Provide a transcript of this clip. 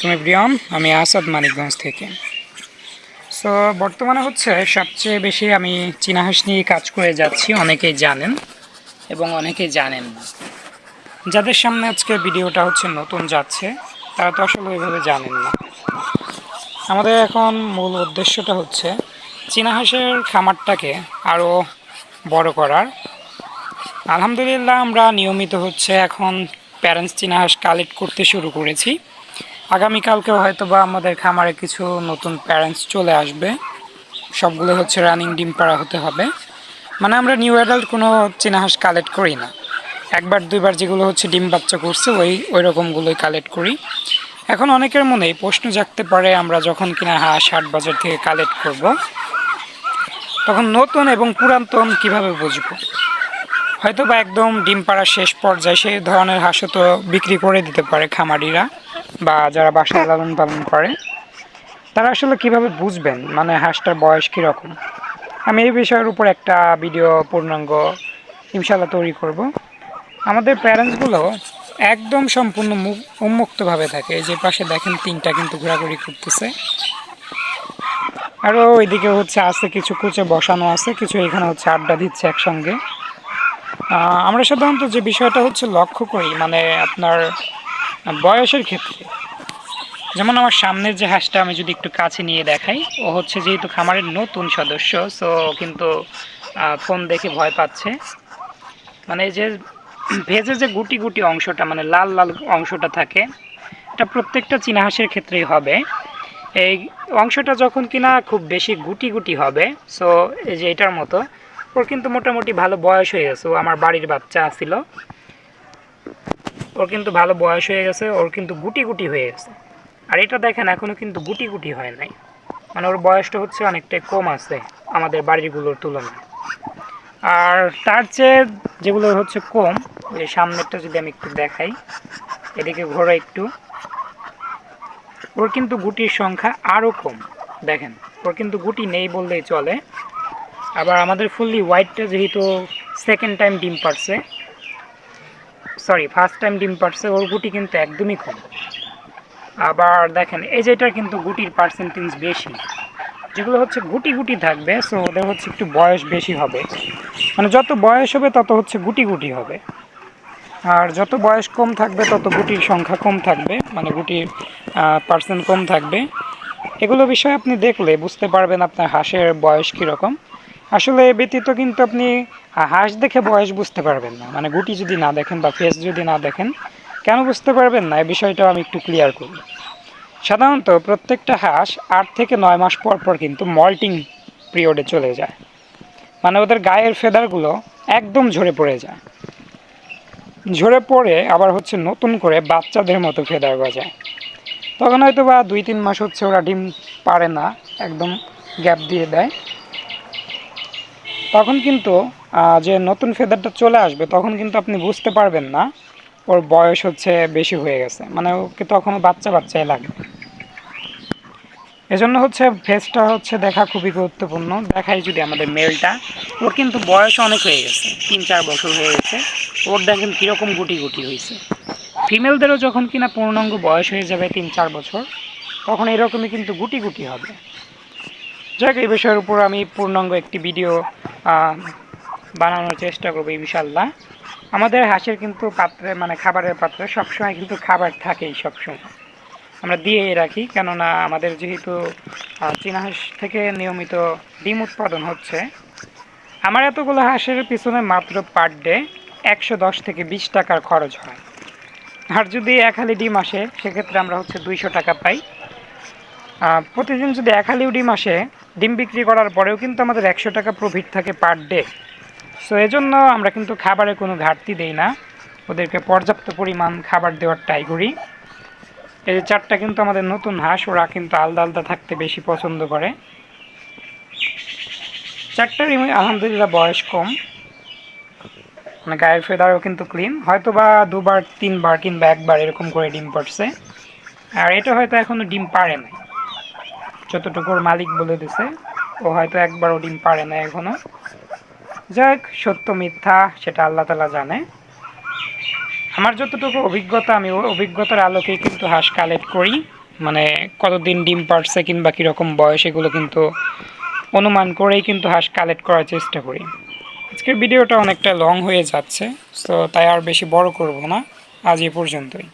তুমি প্রিয়ম, আমি আসাদ মানিকগঞ্জ থেকে। সো বর্তমানে হচ্ছে সবচেয়ে বেশি আমি চীনা হাঁস নিয়ে কাজ করে যাচ্ছি, অনেকেই জানেন এবং অনেকেই জানেন না। যাদের সামনে আজকে ভিডিওটা হচ্ছে নতুন যাচ্ছে তারা তো আসলে ওইভাবে জানেন না। আমাদের এখন মূল উদ্দেশ্যটা হচ্ছে চীনা হাঁসের খামারটাকে আরও বড় করার। আলহামদুলিল্লাহ আমরা নিয়মিত হচ্ছে এখন প্যারেন্টস চীনা হাঁস কালেক্ট করতে শুরু করেছি। আগামীকালকেও হয়তো বা আমাদের খামারে কিছু নতুন প্যারেন্টস চলে আসবে। সবগুলো হচ্ছে রানিং ডিম পাড়া হতে হবে। মানে আমরা নিউ অ্যাডাল্ট কোনো চীনা হাঁস কালেক্ট করি না, একবার দুইবার যেগুলো হচ্ছে ডিম বাচ্চা করছে ওই রকমগুলোই কালেক্ট করি। এখন অনেকের মনেই প্রশ্ন জাগতে পারে, আমরা যখন কিনা হাঁস হাট বাজার থেকে কালেক্ট করব তখন নতুন এবং পুরাতন কিভাবে বুঝবো। হয়তো বা একদম ডিম পাড়ার শেষ পর্যায়ে সেই ধরনের হাঁসও তো বিক্রি করে দিতে পারে খামারিরা বা যারা বাসায় লালন পালন করে। তারা আসলে কিভাবে বুঝবেন মানে হাঁসটার বয়স কীরকম। আমি এই বিষয়ের উপর একটা ভিডিও পূর্ণাঙ্গ ইনশাল্লাহ তৈরি করব। আমাদের প্যারেন্টসগুলো একদম সম্পূর্ণ উন্মুক্তভাবে থাকে। এই যে পাশে দেখেন তিনটা কিন্তু ঘোরাঘুরি করতেছে। আরও ওইদিকে হচ্ছে আছে কিছু কুচে বসানো আছে, কিছু এখানে হচ্ছে আড্ডা দিচ্ছে একসঙ্গে। আমরা সাধারণত যে বিষয়টা হচ্ছে লক্ষ্য করি মানে আপনার বয়সের ক্ষেত্রে, যেমন আমার সামনের যে হাঁসটা আমি যদি একটু কাছে নিয়ে দেখাই, ও হচ্ছে যেহেতু খামারের নতুন সদস্য, সো কিন্তু ফোন দেখে ভয় পাচ্ছে। মানে এই যে ভেজে যে গুটি গুটি অংশটা মানে লাল লাল অংশটা থাকে, এটা প্রত্যেকটা চীনা হাঁসের ক্ষেত্রেই হবে। এই অংশটা যখন কিনা খুব বেশি গুটি গুটি হবে, সো এই যে এটার মতো, ওর কিন্তু মোটামুটি ভালো বয়স হয়ে গেছে। ও আমার বাড়ির বাচ্চা ছিল, ওর কিন্তু ভালো বয়স হয়ে গেছে, ওর কিন্তু গুটি গুটি হয়ে গেছে। আর এটা দেখেন এখনও কিন্তু গুটি গুটি হয় নাই, মানে ওর বয়সটা হচ্ছে অনেকটাই কম আছে আমাদের বাড়িগুলোর তুলনায়। আর তার চেয়ে যেগুলো হচ্ছে কম, ওই সামনেরটা যদি আমি একটু দেখাই, এদিকে ঘোরা একটু, ওর কিন্তু গুটির সংখ্যা আরও কম। দেখেন ওর কিন্তু গুটি নেই বললেই চলে। আবার আমাদের ফুললি হোয়াইটটা যেহেতু সেকেন্ড টাইম ডিম পারছে, সরি ফার্স্ট টাইম ডিম পারছে, ওর গুটি কিন্তু একদমই কম। আবার দেখেন এই যে এটার কিন্তু গুটির পার্সেন্টেজ বেশি। যেগুলো হচ্ছে গুটি গুটি থাকবে, সো ওদের হচ্ছে একটু বয়স বেশি হবে। মানে যত বয়স হবে তত হচ্ছে গুটি গুটি হবে, আর যত বয়স কম থাকবে তত গুটির সংখ্যা কম থাকবে, মানে গুটির পার্সেন্ট কম থাকবে। এগুলো বিষয়ে আপনি দেখলে বুঝতে পারবেন আপনার হাঁসের বয়স কীরকম। আসলে এ ব্যতীত কিন্তু আপনি হাঁস দেখে বয়স বুঝতে পারবেন না, মানে গুটি যদি না দেখেন বা ফেস যদি না দেখেন। কেন বুঝতে পারবেন না, এই বিষয়টাও আমি একটু ক্লিয়ার করি। সাধারণত প্রত্যেকটা হাঁস 8 থেকে 9 মাস পর পর কিন্তু মল্টিং পিরিয়ডে চলে যায়, মানে ওদের গায়ের ফেদারগুলো একদম ঝরে পড়ে যায়। ঝরে পড়ে আবার হচ্ছে নতুন করে বাচ্চাদের মতো ফেদার গজায়। তখন হয়তো বা 2-3 মাস হচ্ছে ওরা ডিম পারে না, একদম গ্যাপ দিয়ে দেয়। তখন কিন্তু যে নতুন ফেদারটা চলে আসবে তখন কিন্তু আপনি বুঝতে পারবেন না ওর বয়স হচ্ছে বেশি হয়ে গেছে, মানে ওকে তখনও বাচ্চা বাচ্চাই লাগবে। এজন্য হচ্ছে ফেসটা হচ্ছে দেখা খুবই গুরুত্বপূর্ণ। দেখাই যদি আমাদের মেলটা, ওর কিন্তু বয়স অনেক হয়ে গেছে, 3-4 বছর হয়ে গেছে। ওর দেখেন কীরকম গুটি গুটি হয়েছে। ফিমেলদেরও যখন কিনা পূর্ণাঙ্গ বয়স হয়ে যাবে 3-4 বছর, তখন এরকমই কিন্তু গুটি গুটি হবে। যাক, এই বিষয়ের উপর আমি পূর্ণাঙ্গ একটি ভিডিও বানানোর চেষ্টা করবো ইনশাল্লাহ। আমাদের হাঁসের কিন্তু পাত্রে মানে খাবারের পাত্রে সবসময় কিন্তু খাবার থাকেই, সবসময় আমরা দিয়ে রাখি। কেননা আমাদের যেহেতু চীনা হাঁস থেকে নিয়মিত ডিম উৎপাদন হচ্ছে, আমার এতগুলো হাঁসের পিছনে মাত্র পার ডে 110 থেকে 20 টাকার খরচ হয়। আর যদি এক হালি ডিম আসে সেক্ষেত্রে আমরা হচ্ছে 200 টাকা পাই। প্রতিদিন যদি এক হালিও ডিম আসে, ডিম বিক্রি করার পরেও কিন্তু আমাদের 100 টাকা প্রফিট থাকে পার ডে। সো এজন্য আমরা কিন্তু খাবারে কোনো ঘাটতি দেই না, ওদেরকে পর্যাপ্ত পরিমাণ খাবার দেওয়ার ট্রাই করি। এই যে 4টা কিন্তু আমাদের নতুন হাঁস, ওরা কিন্তু আলাদা আলাদা থাকতে বেশি পছন্দ করে। 4টারই আলহামদুলিল্লাহ বয়স কম, মানে গায়ের ফেদারও কিন্তু ক্লিন। হয়তো বা 2-3 বার কিংবা 1বার এরকম করে ডিম পারছে। আর এটা হয়তো এখনও ডিম পারে নাই, যতটুকু ওর মালিক বলে দিছে ও হয়তো একবারও ডিম পারে না এখনও। যাক, সত্য মিথ্যা সেটা আল্লাহ তাআলা জানে। আমার যতটুকু অভিজ্ঞতা, আমি ওই অভিজ্ঞতার আলোকেই কিন্তু হাঁস কালেক্ট করি। মানে কতদিন ডিম পাড়ছে কিংবা কীরকম বয়স এগুলো কিন্তু অনুমান করেই কিন্তু হাঁস কালেক্ট করার চেষ্টা করি। আজকের ভিডিওটা অনেকটা লং হয়ে যাচ্ছে, তো তাই আর বেশি বড় করব না, আজ এই পর্যন্তই।